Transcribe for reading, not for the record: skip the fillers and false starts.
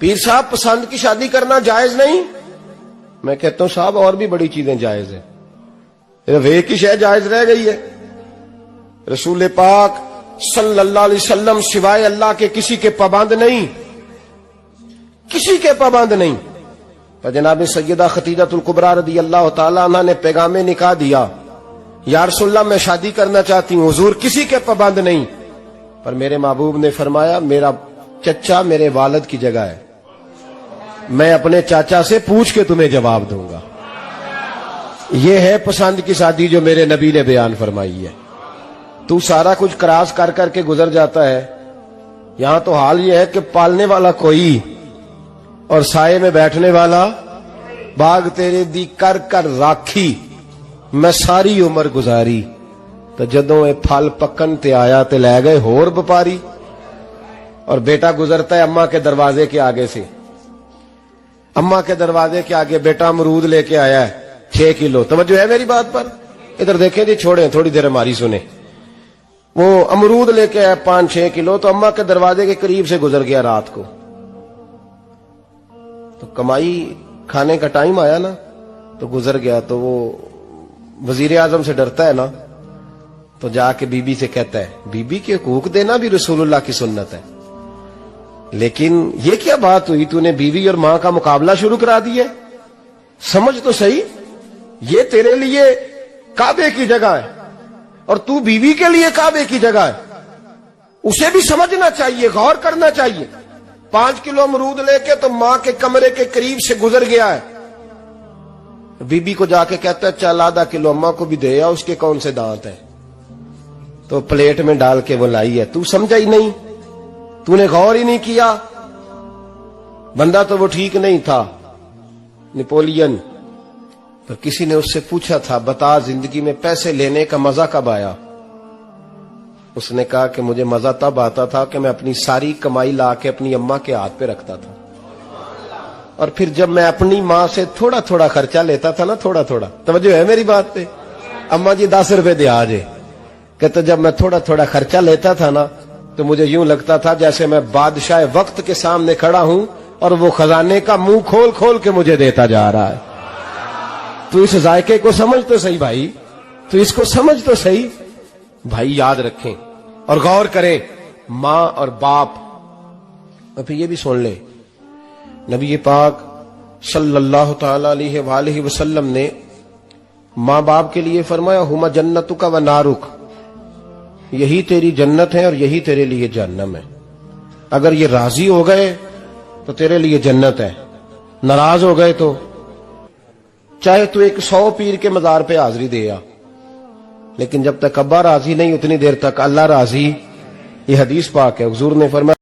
پیر صاحب پسند کی شادی کرنا جائز نہیں؟ میں کہتا ہوں صاحب اور بھی بڑی چیزیں جائز ہیں، ایک ہی شے جائز رہ گئی ہے۔ رسول پاک صلی اللہ علیہ وسلم سوائے اللہ کے کسی کے پابند نہیں، کسی کے پابند نہیں۔ تو جناب سیدہ خدیجہ الکبریٰ رضی اللہ تعالی عنہ نے پیغام نکاح دیا، یا رسول اللہ میں شادی کرنا چاہتی ہوں، حضور کسی کے پابند نہیں، پر میرے محبوب نے فرمایا میرا چچا میرے والد کی جگہ ہے، میں اپنے چاچا سے پوچھ کے تمہیں جواب دوں گا۔ یہ ہے پسند کی شادی جو میرے نبی نے بیان فرمائی ہے۔ تو سارا کچھ کراس کر کر کے گزر جاتا ہے، یہاں تو حال یہ ہے کہ پالنے والا کوئی اور سائے میں بیٹھنے والا، باغ تیرے دی کر کر راکھی میں ساری عمر گزاری، تو جدوں اے پھل پکن تے آیا تے لے گئے ہور بپاری۔ اور بیٹا گزرتا ہے اماں کے دروازے کے آگے سے، اماں کے دروازے کے آگے بیٹا امرود لے کے آیا ہے 6 کلو۔ توجہ ہے میری بات پر؟ ادھر دیکھیں جی، چھوڑیں تھوڑی دیر ہماری سنیں۔ وہ امرود لے کے آیا 5-6 کلو، تو اماں کے دروازے کے قریب سے گزر گیا رات کو، تو کمائی کھانے کا ٹائم آیا نا، تو گزر گیا۔ تو وہ وزیر اعظم سے ڈرتا ہے نا، تو جا کے بی بی سے کہتا ہے بی بی کے حقوق دینا بھی رسول اللہ کی سنت ہے، لیکن یہ کیا بات ہوئی، تو نے بیوی اور ماں کا مقابلہ شروع کرا دیا ہے؟ سمجھ تو صحیح، یہ تیرے لیے کعبے کی جگہ ہے اور تو بیوی کے لیے کعبے کی جگہ ہے، اسے بھی سمجھنا چاہیے، غور کرنا چاہیے۔ 5 کلو امرود لے کے تو ماں کے کمرے کے قریب سے گزر گیا ہے، بی بی کو جا کے کہتا ہے چل آدھا کلو اماں کو بھی دے آ، اس کے کون سے دانت ہیں، تو پلیٹ میں ڈال کے وہ لائی ہے۔ تو سمجھا ہی نہیں، تو نے غور ہی نہیں کیا۔ بندہ تو وہ ٹھیک نہیں تھا، نپولین، پر کسی نے اس سے پوچھا تھا بتا زندگی میں پیسے لینے کا مزہ کب آیا؟ اس نے کہا کہ مجھے مزہ تب آتا تھا کہ میں اپنی ساری کمائی لا کے اپنی اماں کے ہاتھ پہ رکھتا تھا، اور پھر جب میں اپنی ماں سے تھوڑا تھوڑا خرچہ لیتا تھا نا، تھوڑا تھوڑا، توجہ ہے میری بات پہ؟ اماں جی 10 روپے دے آجے، کہتا جب میں تھوڑا تھوڑا خرچہ لیتا تھا نا، تو مجھے یوں لگتا تھا جیسے میں بادشاہ وقت کے سامنے کھڑا ہوں اور وہ خزانے کا منہ کھول کھول کے مجھے دیتا جا رہا ہے۔ تو اس ذائقے کو سمجھ تو صحیح بھائی، تو اس کو سمجھ تو صحیح بھائی۔ یاد رکھیں اور غور کریں، ماں اور باپ۔ اور پھر یہ بھی سن لیں، نبی پاک صلی اللہ تعالی علیہ وآلہ وسلم نے ماں باپ کے لیے فرمایا ہما جنتک و نارک، یہی تیری جنت ہے اور یہی تیرے لیے جہنم ہے۔ اگر یہ راضی ہو گئے تو تیرے لیے جنت ہے، ناراض ہو گئے تو چاہے تو 100 پیر کے مزار پہ حاضری دے آ، لیکن جب تک ابا راضی نہیں اتنی دیر تک اللہ راضی۔ یہ حدیث پاک ہے، حضور نے فرمایا